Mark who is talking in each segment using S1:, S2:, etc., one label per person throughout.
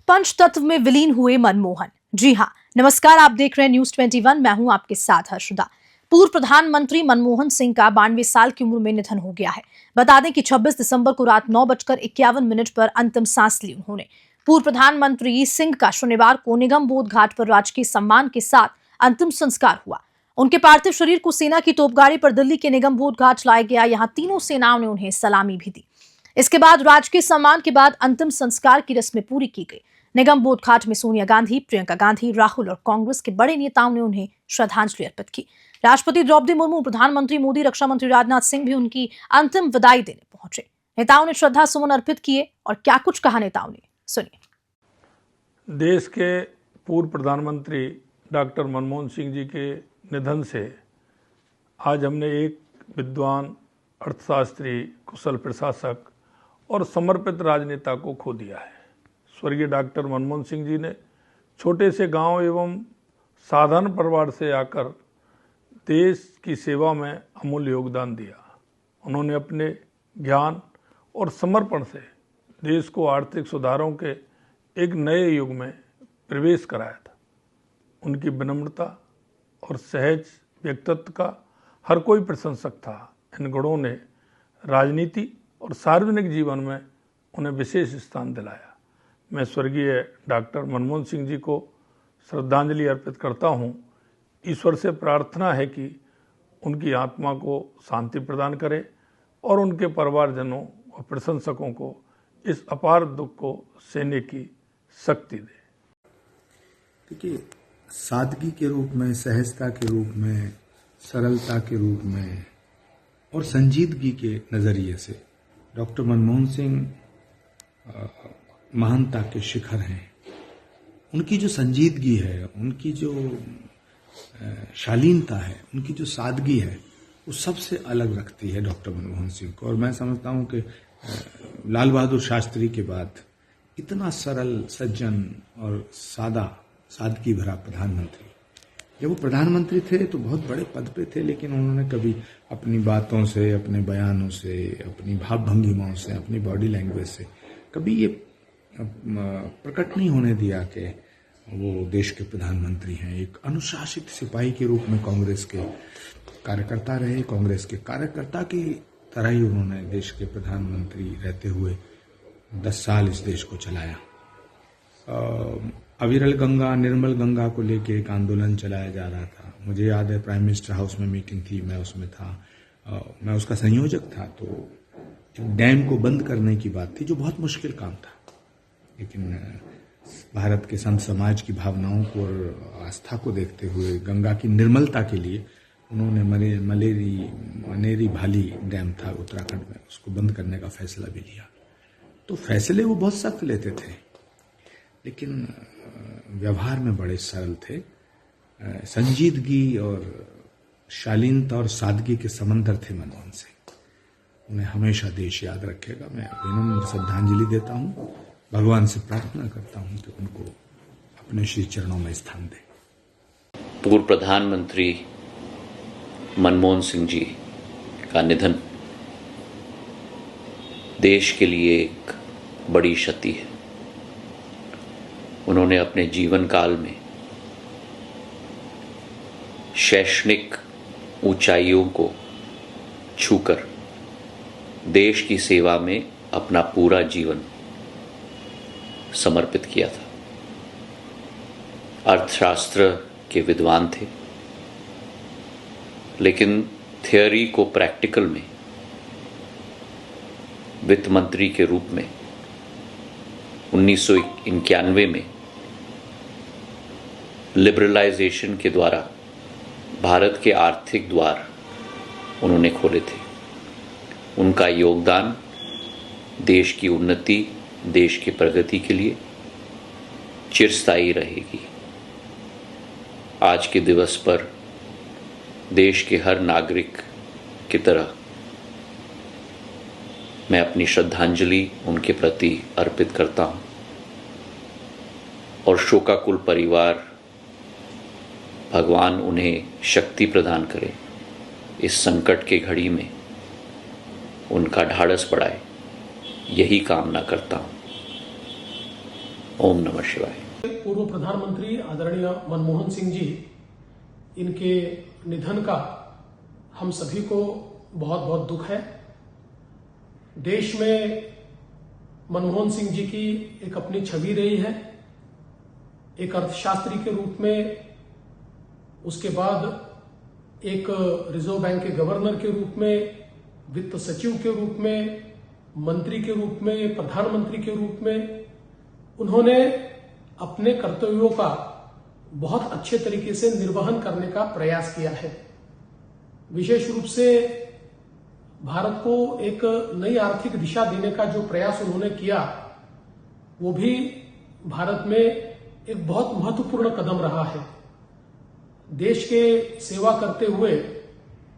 S1: पंचतत्व में विलीन हुए मनमोहन। जी हां, नमस्कार, आप देख रहे हैं न्यूज 21। मैं हूं आपके साथ हर्षदा। पूर्व प्रधानमंत्री मनमोहन सिंह का 92 साल की उम्र में निधन हो गया है। बता दें कि 26 दिसंबर को रात 9:51 पर अंतिम सांस ली उन्होंने। पूर्व प्रधानमंत्री सिंह का शनिवार को निगम बोध घाट पर राजकीय सम्मान के साथ अंतिम संस्कार हुआ। उनके पार्थिव शरीर को सेना की तोपगाड़ी पर दिल्ली के निगम बोध घाट लाया गया। यहाँ तीनों सेनाओं ने उन्हें सलामी भी दी। इसके बाद राजकीय सम्मान के बाद अंतिम संस्कार की रस्में पूरी की गई। निगम बोध घाट में सोनिया गांधी, प्रियंका गांधी, राहुल और कांग्रेस के बड़े नेताओं ने उन्हें श्रद्धांजलि अर्पित की। राष्ट्रपति द्रौपदी मुर्मू, प्रधानमंत्री मोदी, रक्षा मंत्री राजनाथ सिंह भी उनकी अंतिम विदाई देने पहुंचे। नेताओं ने श्रद्धा सुमन अर्पित किए और क्या कुछ कहा नेताओं ने, सुनिए।
S2: देश के पूर्व प्रधानमंत्री डॉक्टर मनमोहन सिंह जी के निधन से आज हमने एक विद्वान, अर्थशास्त्री, कुशल प्रशासक और समर्पित राजनेता को खो दिया है। स्वर्गीय डॉक्टर मनमोहन सिंह जी ने छोटे से गांव एवं साधारण परिवार से आकर देश की सेवा में अमूल्य योगदान दिया। उन्होंने अपने ज्ञान और समर्पण से देश को आर्थिक सुधारों के एक नए युग में प्रवेश कराया था। उनकी विनम्रता और सहज व्यक्तित्व का हर कोई प्रशंसक था। इन गुणों ने राजनीति और सार्वजनिक जीवन में उन्हें विशेष स्थान दिलाया। मैं स्वर्गीय डॉक्टर मनमोहन सिंह जी को श्रद्धांजलि अर्पित करता हूं। ईश्वर से प्रार्थना है कि उनकी आत्मा को शांति प्रदान करे और उनके परिवारजनों और प्रशंसकों को इस अपार दुख को सहने की शक्ति दे।
S3: देखिए, सादगी के रूप में, सहजता के रूप में, सरलता के रूप में और संजीदगी के नज़रिए से डॉक्टर मनमोहन सिंह महानता के शिखर हैं। उनकी जो संजीदगी है, उनकी जो शालीनता है, उनकी जो सादगी है, वो सबसे अलग रखती है डॉक्टर मनमोहन सिंह को। और मैं समझता हूँ कि लाल बहादुर शास्त्री के बाद इतना सरल, सज्जन और सादगी भरा प्रधानमंत्री, जब वो प्रधानमंत्री थे तो बहुत बड़े पद पे थे, लेकिन उन्होंने कभी अपनी बातों से, अपने बयानों से, अपनी भाव भंगिमाओं से, अपनी बॉडी लैंग्वेज से कभी ये प्रकट नहीं होने दिया कि वो देश के प्रधानमंत्री हैं। एक अनुशासित सिपाही के रूप में कांग्रेस के कार्यकर्ता रहे। कांग्रेस के कार्यकर्ता की तरह ही उन्होंने देश के प्रधानमंत्री रहते हुए 10 साल इस देश को चलाया। अविरल गंगा, निर्मल गंगा को लेके एक आंदोलन चलाया जा रहा था। मुझे याद है प्राइम मिनिस्टर हाउस में मीटिंग थी, मैं उसमें था, मैं उसका संयोजक था। तो डैम को बंद करने की बात थी, जो बहुत मुश्किल काम था, लेकिन भारत के संत समाज की भावनाओं को और आस्था को देखते हुए गंगा की निर्मलता के लिए उन्होंने मनेरी भाली डैम था उत्तराखंड में, उसको बंद करने का फैसला भी लिया। तो फैसले वो बहुत सख्त लेते थे, लेकिन व्यवहार में बड़े सरल थे। संजीदगी और शालीनता और सादगी के समंदर थे मनमोहन सिंह। उन्हें हमेशा देश याद रखेगा। मैं विनम्र श्रद्धांजलि देता हूँ। भगवान से प्रार्थना करता हूँ कि उनको अपने श्री चरणों में स्थान दे।
S4: पूर्व प्रधानमंत्री मनमोहन सिंह जी का निधन देश के लिए एक बड़ी क्षति है। उन्होंने अपने जीवन काल में शैक्षणिक ऊंचाइयों को छूकर देश की सेवा में अपना पूरा जीवन समर्पित किया था। अर्थशास्त्र के विद्वान थे, लेकिन थियोरी को प्रैक्टिकल में वित्त मंत्री के रूप में 1991 में लिबरलाइजेशन के द्वारा भारत के आर्थिक द्वार उन्होंने खोले थे। उनका योगदान देश की उन्नति, देश की प्रगति के लिए चिरस्थायी रहेगी। आज के दिवस पर देश के हर नागरिक की तरह मैं अपनी श्रद्धांजलि उनके प्रति अर्पित करता हूं और शोकाकुल परिवार, भगवान उन्हें शक्ति प्रदान करे, इस संकट के घड़ी में उनका ढाढ़स बढ़ाए, यही कामना करता हूं। ओम नमः शिवाय।
S5: पूर्व प्रधानमंत्री आदरणीय मनमोहन सिंह जी, इनके निधन का हम सभी को बहुत बहुत दुख है। देश में मनमोहन सिंह जी की एक अपनी छवि रही है, एक अर्थशास्त्री के रूप में, उसके बाद एक रिजर्व बैंक के गवर्नर के रूप में, वित्त सचिव के रूप में, मंत्री के रूप में, प्रधानमंत्री के रूप में उन्होंने अपने कर्तव्यों का बहुत अच्छे तरीके से निर्वहन करने का प्रयास किया है। विशेष रूप से भारत को एक नई आर्थिक दिशा देने का जो प्रयास उन्होंने किया, वो भी भारत में एक बहुत महत्वपूर्ण कदम रहा है। देश के सेवा करते हुए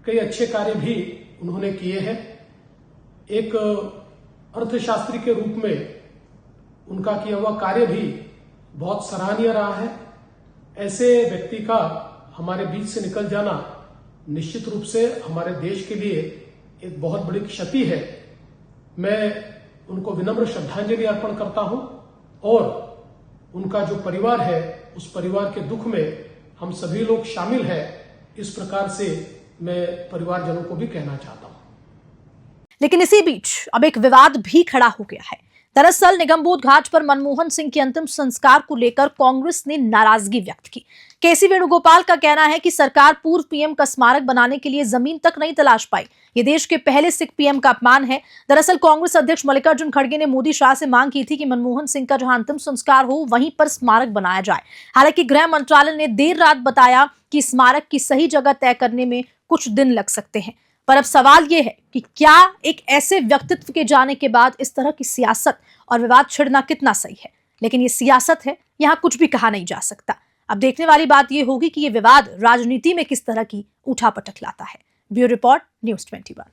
S5: कई अच्छे कार्य भी उन्होंने किए हैं। एक अर्थशास्त्री के रूप में उनका किया हुआ कार्य भी बहुत सराहनीय रहा है। ऐसे व्यक्ति का हमारे बीच से निकल जाना निश्चित रूप से हमारे देश के लिए एक बहुत बड़ी क्षति है। मैं उनको विनम्र श्रद्धांजलि अर्पण करता हूं और उनका जो परिवार है, उस परिवार के दुख में हम सभी लोग शामिल हैं, इस प्रकार से मैं परिवारजनों को भी कहना चाहता हूं।
S1: लेकिन इसी बीच अब एक विवाद भी खड़ा हो गया है। दरअसल निगमबोध घाट पर मनमोहन सिंह के अंतिम संस्कार को लेकर कांग्रेस ने नाराजगी व्यक्त की। केसी वेणुगोपाल का कहना है कि सरकार पूर्व पीएम का स्मारक बनाने के लिए जमीन तक नहीं तलाश पाई। ये देश के पहले सिख पीएम का अपमान है। दरअसल कांग्रेस अध्यक्ष मल्लिकार्जुन खड़गे ने मोदी शाह से मांग की थी कि मनमोहन सिंह का जहां अंतिम संस्कार हो, वहीं पर स्मारक बनाया जाए। हालांकि गृह मंत्रालय ने देर रात बताया कि स्मारक की सही जगह तय करने में कुछ दिन लग सकते हैं। पर अब सवाल यह है कि क्या एक ऐसे व्यक्तित्व के जाने के बाद इस तरह की सियासत और विवाद छिड़ना कितना सही है। लेकिन ये सियासत है, यहां कुछ भी कहा नहीं जा सकता। अब देखने वाली बात यह होगी कि यह विवाद राजनीति में किस तरह की उठापटक लाता है। Bureau report, news 21।